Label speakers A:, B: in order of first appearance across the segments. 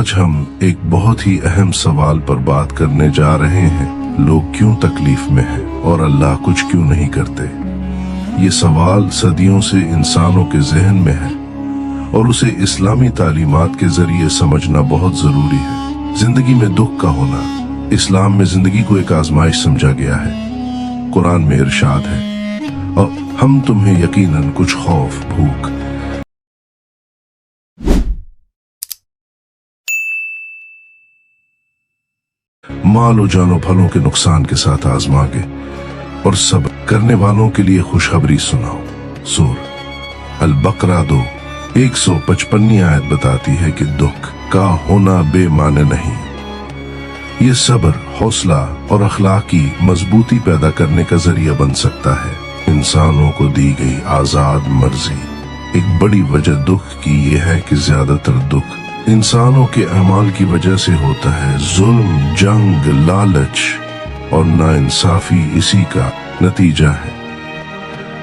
A: आज हम एक बहुत ही अहम सवाल पर बात करने जा रहे हैं। लोग क्यों तकलीफ में हैं और अल्लाह कुछ क्यों नहीं करते? ये सवाल सदियों से इंसानों के जहन में है और उसे इस्लामी तालीमात के जरिए समझना बहुत जरूरी है। जिंदगी में दुख का होना इस्लाम में जिंदगी को एक आजमाइश समझा गया है। कुरान में इरशाद है, और हम तुम्हें यकीनन कुछ खौफ, भूख, माल और जानो फलों के नुकसान के साथ आजमाओगे और सब्र करने वालों के लिए खुशखबरी सुनाओ। सूर अल-बकरा 155 आयत बताती है कि दुख का होना बेमाने नहीं। ये सब्र, हौसला और अखलाक की मजबूती पैदा करने का जरिया बन सकता है। इंसानों को दी गई आजाद मर्जी। एक बड़ी वजह दुख की यह है कि ज्यादातर दुख इंसानों के अमाल की वजह से होता है। जुल्म, जंग, लालच और नाइंसाफी इसी का नतीजा है।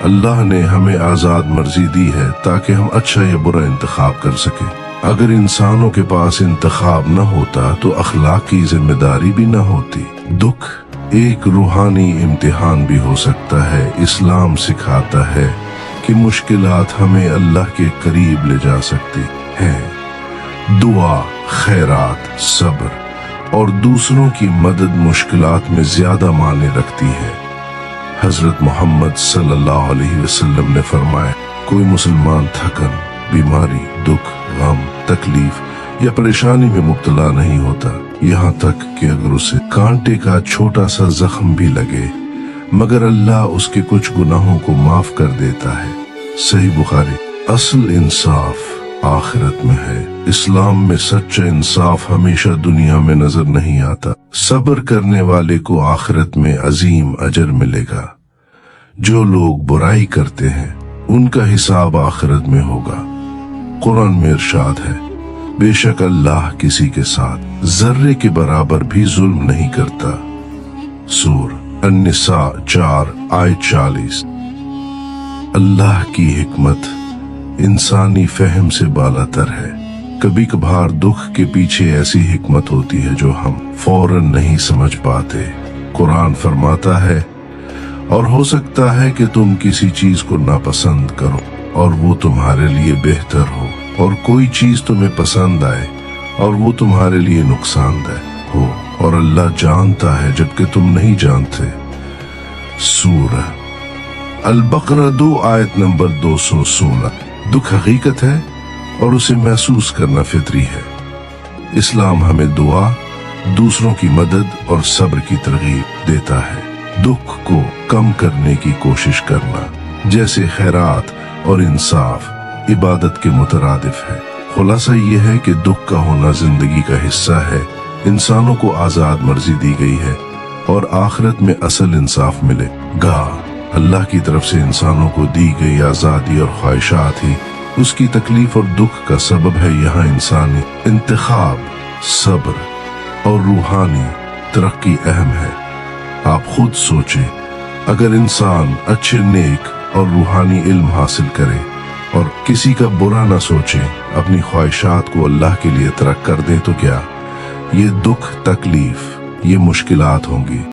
A: अल्लाह ने हमें आजाद मर्जी दी है ताकि हम अच्छा या बुरा इंतखाब कर सके। अगर इंसानों के पास इंतखाब न होता तो अखलाक की जिम्मेदारी भी न होती। दुख एक रूहानी इम्तिहान भी हो सकता है। इस्लाम सिखाता है कि मुश्किलात हमें अल्लाह के करीब ले जा सकती हैं। दुआ, खैरात, सब्र और दूसरों की मदद मुश्किलात में ज्यादा मायने रखती है। हजरत मोहम्मद सल्लल्लाहु अलैहि वसल्लम ने फरमाया, कोई मुसलमान थकन, बीमारी, दुख, गम, तकलीफ या परेशानी में मुब्तला नहीं होता, यहाँ तक कि अगर उसे कांटे का छोटा सा जख्म भी लगे, मगर अल्लाह उसके कुछ गुनाहों को माफ कर देता है। सही बुखारी। असल इंसाफ आखिरत में है। इस्लाम में सच्चा इंसाफ हमेशा दुनिया में नजर नहीं आता। सब्र करने वाले को आखिरत में अजीम अजर मिलेगा। जो लोग बुराई करते हैं उनका हिसाब आखिरत में होगा। कुरान में इरशाद है, बेशक अल्लाह किसी के साथ जर्रे के बराबर भी जुल्म नहीं करता। सूर अन-निसा 4 आयत 40। अल्लाह की हिकमत इंसानी फहम से बालातर है। कभी कभार दुख के पीछे ऐसी हिकमत होती है जो हम फौरन नहीं समझ पाते। कुरान फरमाता है, और हो सकता है कि तुम किसी चीज को नापसंद करो और वो तुम्हारे लिए बेहतर हो, और कोई चीज तुम्हें पसंद आए और वो तुम्हारे लिए नुकसानदायक हो, और अल्लाह जानता है जबकि तुम नहीं जानते। सूरह अल-बकरा 2 आयत नंबर 216। दुख हकीकत है और उसे महसूस करना फितरी है। इस्लाम हमें दुआ, दूसरों की मदद और सब्र की तरगीब देता है। दुख को कम करने की कोशिश करना, जैसे खैरात और इंसाफ, इबादत के मुतरादिफ है। खुलासा यह है कि दुख का होना जिंदगी का हिस्सा है। इंसानों को आजाद मर्जी दी गई है और आखिरत में असल इंसाफ मिलेगा। अल्लाह की तरफ से इंसानों को दी गई आजादी और ख्वाहिशात ही उसकी तकलीफ और दुख का सबब है। यहाँ इंसानी इंतखाब, सब्र और रूहानी तरक्की अहम है। आप खुद सोचें, अगर इंसान अच्छे, नेक और रूहानी इल्म हासिल करे और किसी का बुरा ना सोचे, अपनी ख्वाहिशात को अल्लाह के लिए तर्क कर दे, तो क्या ये दुख, तकलीफ, ये मुश्किलात होंगी?